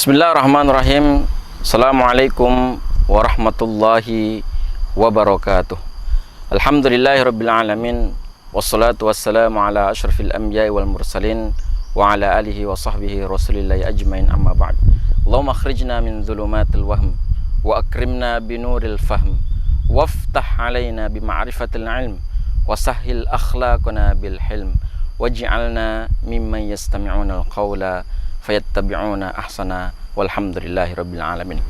Bismillahirrahmanirrahim. Assalamualaikum warahmatullahi wabarakatuh. Alhamdulillahirabbil alamin. Wassalatu wassalamu ala asyrafil anbiya'i wal mursalin wa ala alihi wa sahbihi rasulillahi ajmain, amma ba'd. Allahumma akhrijna min dhulumatil wahm wa akrimna binuril fahm waftah alaina bima'rifatil ilm wa sahhil akhlaqana bil hilm waj'alna mimman yastami'una al-qawla fayattabi'una ahsana walhamdulillahi rabbil alamin.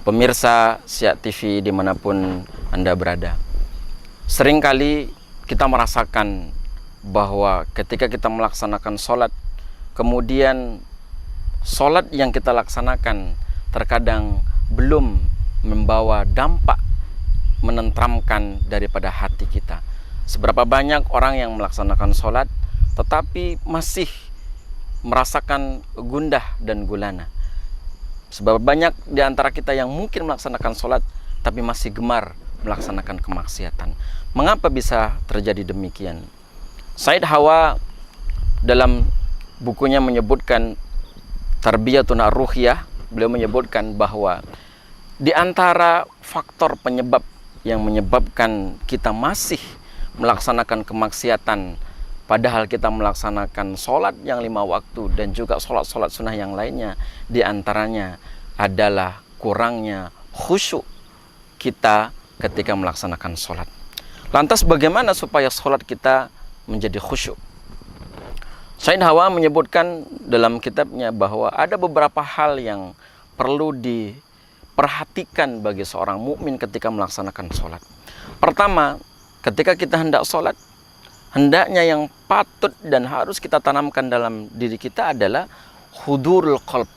Pemirsa Siak TV dimanapun Anda berada, seringkali kita merasakan bahwa ketika kita melaksanakan sholat, kemudian sholat yang kita laksanakan terkadang belum membawa dampak menenteramkan daripada hati kita. Seberapa banyak orang yang melaksanakan sholat tetapi masih merasakan gundah dan gulana. Sebab banyak di antara kita yang mungkin melaksanakan sholat tapi masih gemar melaksanakan kemaksiatan. Mengapa bisa terjadi demikian? Said Hawa dalam bukunya menyebutkan Tarbiyatun Ar-Ruhiyah, beliau menyebutkan bahwa di antara faktor penyebab yang menyebabkan kita masih melaksanakan kemaksiatan padahal kita melaksanakan sholat yang 5 waktu dan juga sholat-sholat sunnah yang lainnya, di antaranya adalah kurangnya khusyuk kita ketika melaksanakan sholat. Lantas bagaimana supaya sholat kita menjadi khusyuk? Said Hawa menyebutkan dalam kitabnya bahwa ada beberapa hal yang perlu diperhatikan bagi seorang mukmin ketika melaksanakan sholat. Pertama, ketika kita hendak sholat, hendaknya yang patut dan harus kita tanamkan dalam diri kita adalah hudurul qalb,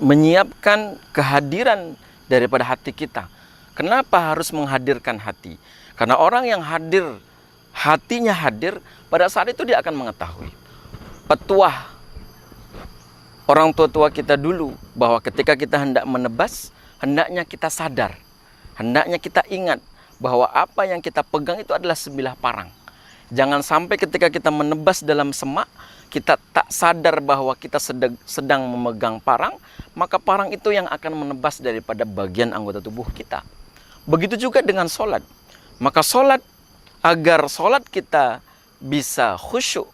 menyiapkan kehadiran daripada hati kita. Kenapa harus menghadirkan hati? Karena orang yang hadir, hatinya hadir, pada saat itu dia akan mengetahui. Petuah orang tua-tua kita dulu bahwa ketika kita hendak menebas, hendaknya kita sadar, hendaknya kita ingat bahwa apa yang kita pegang itu adalah sebilah parang. Jangan sampai ketika kita menebas dalam semak, kita tak sadar bahwa kita sedang memegang parang, maka parang itu yang akan menebas daripada bagian anggota tubuh kita. Begitu juga dengan sholat. Maka sholat, agar sholat kita bisa khusyuk,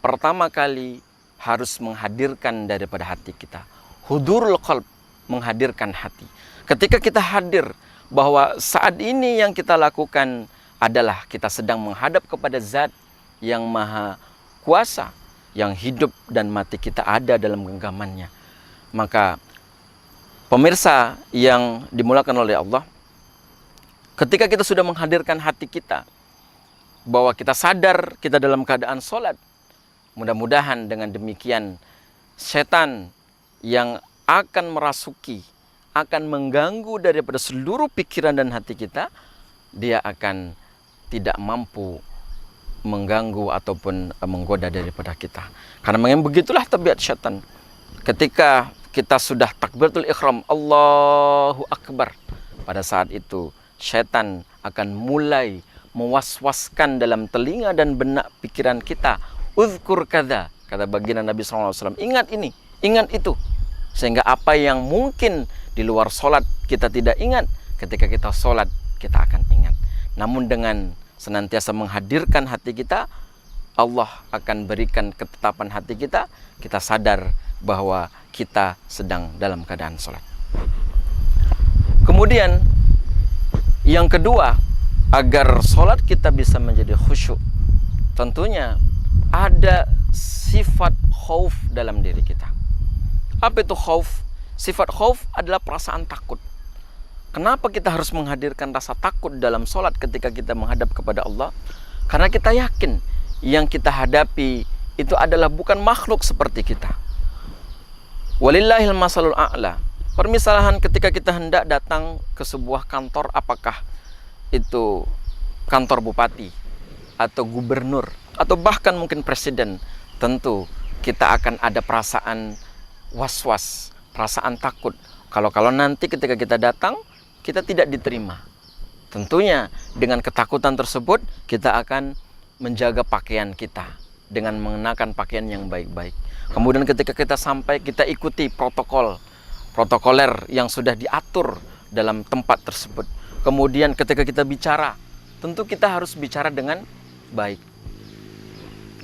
pertama kali harus menghadirkan daripada hati kita. Hudurul qalb, menghadirkan hati. Ketika kita hadir bahwa saat ini yang kita lakukan adalah kita sedang menghadap kepada Zat yang Maha Kuasa, yang hidup dan mati kita ada dalam genggamannya. Maka pemirsa yang dimulakan oleh Allah, ketika kita sudah menghadirkan hati kita, bahwa kita sadar kita dalam keadaan sholat, mudah-mudahan dengan demikian setan yang akan merasuki, akan mengganggu daripada seluruh pikiran dan hati kita, dia akan tidak mampu mengganggu ataupun menggoda daripada kita. Karena memang begitulah tabiat syaitan. Ketika kita sudah takbiratul ihram, Allahu Akbar, pada saat itu syaitan akan mulai mewaswaskan dalam telinga dan benak pikiran kita. Uzkur kadza, kata baginda Nabi SAW, ingat ini, ingat itu. Sehingga apa yang mungkin di luar sholat kita tidak ingat, ketika kita sholat kita akan ingat. Namun dengan senantiasa menghadirkan hati kita, Allah akan berikan ketetapan hati kita, kita sadar bahwa kita sedang dalam keadaan sholat. Kemudian yang kedua, agar sholat kita bisa menjadi khusyuk, tentunya ada sifat khauf dalam diri kita. Apa itu khauf? Sifat khauf adalah perasaan takut. Kenapa kita harus menghadirkan rasa takut dalam sholat ketika kita menghadap kepada Allah? Karena kita yakin yang kita hadapi itu adalah bukan makhluk seperti kita. Walillahil masalul a'la. Permisalahan ketika kita hendak datang ke sebuah kantor, apakah itu kantor bupati atau gubernur atau bahkan mungkin presiden, tentu kita akan ada perasaan was-was, perasaan takut. Kalau nanti ketika kita datang, kita tidak diterima. Tentunya dengan ketakutan tersebut kita akan menjaga pakaian kita dengan mengenakan pakaian yang baik-baik. Kemudian ketika kita sampai, kita ikuti protokoler yang sudah diatur dalam tempat tersebut. Kemudian ketika kita bicara, tentu kita harus bicara dengan baik.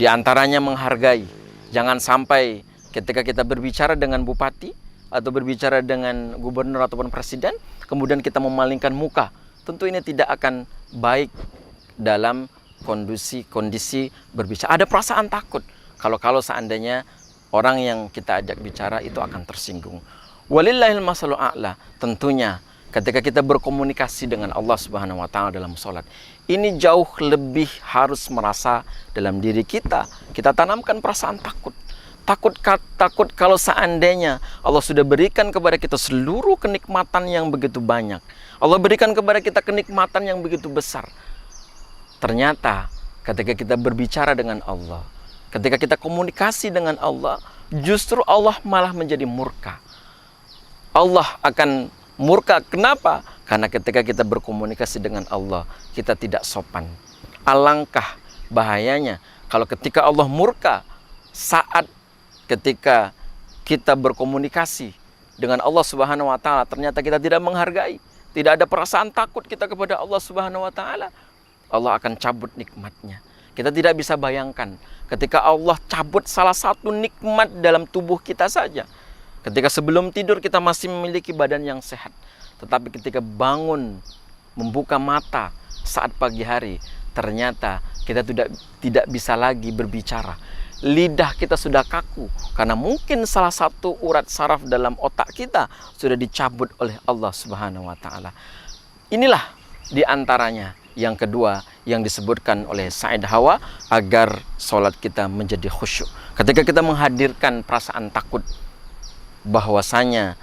Di antaranya menghargai. Jangan sampai ketika kita berbicara dengan bupati atau berbicara dengan gubernur ataupun presiden, kemudian kita memalingkan muka. Tentu ini tidak akan baik dalam kondisi berbicara. Ada perasaan takut kalau seandainya orang yang kita ajak bicara itu akan tersinggung. Walillahil masalul a'la. Tentunya ketika kita berkomunikasi dengan Allah Subhanahu wa taala dalam salat, ini jauh lebih harus merasa dalam diri kita tanamkan perasaan takut. Takut kalau seandainya Allah sudah berikan kepada kita seluruh kenikmatan yang begitu banyak. Allah berikan kepada kita kenikmatan yang begitu besar. Ternyata ketika kita berbicara dengan Allah, ketika kita komunikasi dengan Allah, justru Allah malah menjadi murka. Allah akan murka. Kenapa? Karena ketika kita berkomunikasi dengan Allah, kita tidak sopan. Alangkah bahayanya kalau ketika Allah murka saat ketika kita berkomunikasi dengan Allah Subhanahu wa taala, ternyata kita tidak menghargai, tidak ada perasaan takut kita kepada Allah Subhanahu wa taala, Allah akan cabut nikmatnya. Kita tidak bisa bayangkan ketika Allah cabut salah satu nikmat dalam tubuh kita saja. Ketika sebelum tidur kita masih memiliki badan yang sehat, tetapi ketika bangun membuka mata saat pagi hari, ternyata kita tidak bisa lagi berbicara. Lidah kita sudah kaku karena mungkin salah satu urat saraf dalam otak kita sudah dicabut oleh Allah Subhanahu wa taala. Inilah diantaranya yang kedua yang disebutkan oleh Said Hawa agar sholat kita menjadi khusyuk. Ketika kita menghadirkan perasaan takut bahwasanya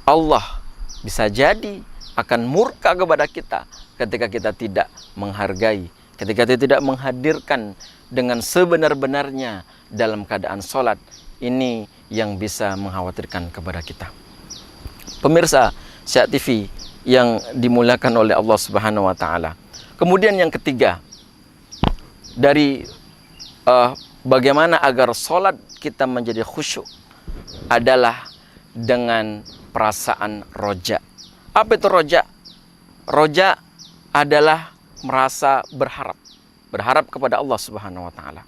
Allah bisa jadi akan murka kepada kita ketika kita tidak menghargai, ketika kita tidak menghadirkan dengan sebenar-benarnya dalam keadaan sholat. Ini yang bisa mengkhawatirkan kepada kita. Pemirsa Syiah TV yang dimuliakan oleh Allah Subhanahu wa taala. Kemudian yang ketiga, dari bagaimana agar sholat kita menjadi khusyuk adalah dengan perasaan roja. Apa itu roja? Roja adalah merasa berharap kepada Allah Subhanahu wa taala.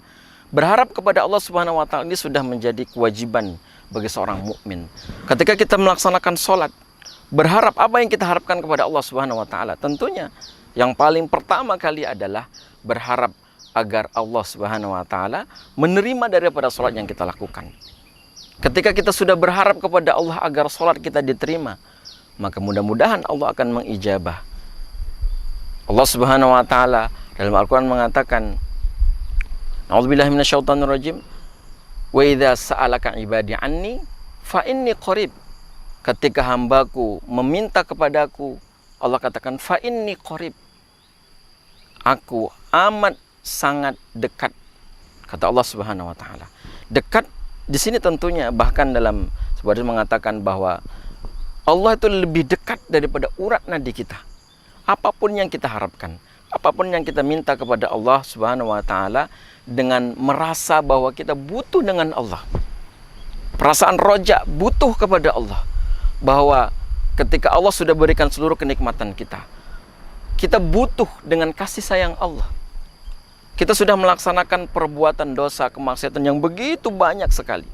Berharap kepada Allah Subhanahu wa taala ini sudah menjadi kewajiban bagi seorang mukmin. Ketika kita melaksanakan sholat, berharap, apa yang kita harapkan kepada Allah Subhanahu wa taala? Tentunya yang paling pertama kali adalah berharap agar Allah Subhanahu wa taala menerima daripada sholat yang kita lakukan. Ketika kita sudah berharap kepada Allah agar sholat kita diterima, maka mudah-mudahan Allah akan mengijabah. Allah Subhanahu wa taala dalam Al-Quran mengatakan, A'udzubillahi minasyaitonirrajim, wa idza sa'alaka ibadi anni fa inni qarib. Ketika hambaku meminta kepadaku, Allah katakan fa inni qarib. Aku amat sangat dekat, kata Allah Subhanahu wa taala. Dekat di sini tentunya bahkan dalam sebuah hadis mengatakan bahwa Allah itu lebih dekat daripada urat nadi kita. Apapun yang kita harapkan, apapun yang kita minta kepada Allah Subhanahu wa taala dengan merasa bahwa kita butuh dengan Allah. Perasaan roja, butuh kepada Allah. Bahwa ketika Allah sudah berikan seluruh kenikmatan kita, kita butuh dengan kasih sayang Allah. Kita sudah melaksanakan perbuatan dosa, kemaksiatan yang begitu banyak sekali.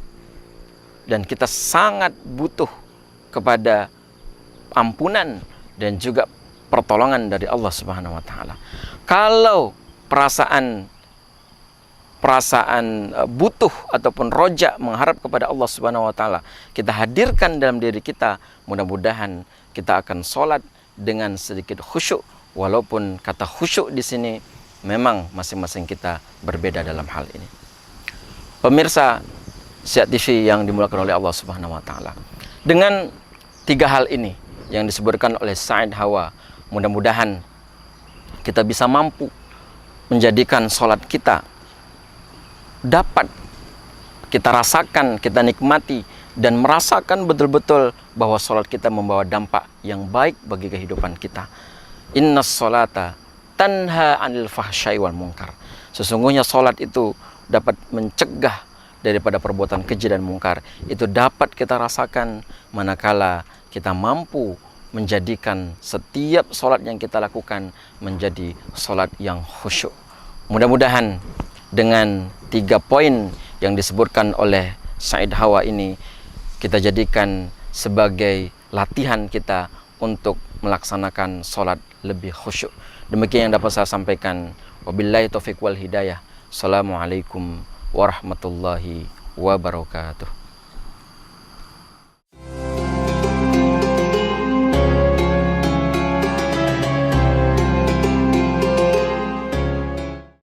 Dan kita sangat butuh kepada ampunan dan juga pertolongan dari Allah Subhanahu wa taala. Kalau perasaan butuh ataupun roja mengharap kepada Allah Subhanahu wa taala kita hadirkan dalam diri kita, mudah-mudahan kita akan sholat dengan sedikit khusyuk, walaupun kata khusyuk di sini memang masing-masing kita berbeda dalam hal ini. Pemirsa Syiah TV yang dimuliakan oleh Allah Subhanahu wa taala. Dengan tiga hal ini yang disebutkan oleh Said Hawa, mudah-mudahan kita bisa mampu menjadikan sholat kita dapat kita rasakan, kita nikmati, dan merasakan betul-betul bahwa sholat kita membawa dampak yang baik bagi kehidupan kita. Innas sholata tanha anil fahsyai wal munkar. Sesungguhnya sholat itu dapat mencegah daripada perbuatan keji dan mungkar. Itu dapat kita rasakan manakala kita mampu menjadikan setiap sholat yang kita lakukan menjadi sholat yang khusyuk. Mudah-mudahan dengan 3 poin yang disebutkan oleh Said Hawa ini kita jadikan sebagai latihan kita untuk melaksanakan sholat lebih khusyuk. Demikian yang dapat saya sampaikan. Wabillahi taufiq wal hidayah. Assalamualaikum warahmatullahi wabarakatuh.